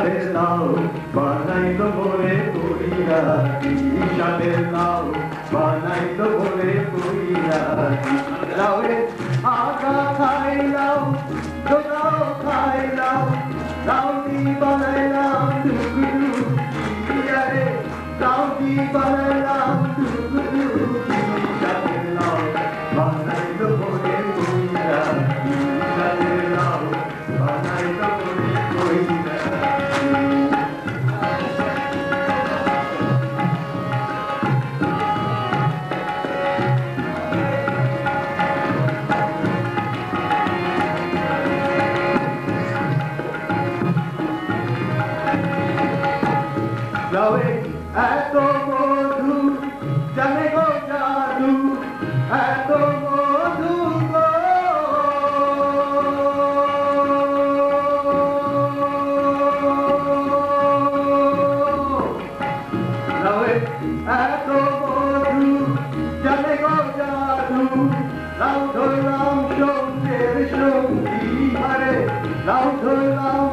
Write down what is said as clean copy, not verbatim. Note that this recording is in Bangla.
সাদের লাউ বানাইলো বলে কইরা সাদের লাউ বানাইলো বলে কইরা লাউরে আগা খাইলাম দোলাও খাইলাম লাউনি বানাইলাম টুকরু রে লাউনি বানাইলাম টুকরু সাদের লাউ বানাইলো বলে কইরা সাদের লাউ বানাইলো বলে কইরা লাউরে এত মধু জানে গো জাদু এত মধু গো লাউরে এত মধু জানে গো জাদু লাউ ধরলাম সঙ্গের সঙ্গী হারে লাউ ধরলাম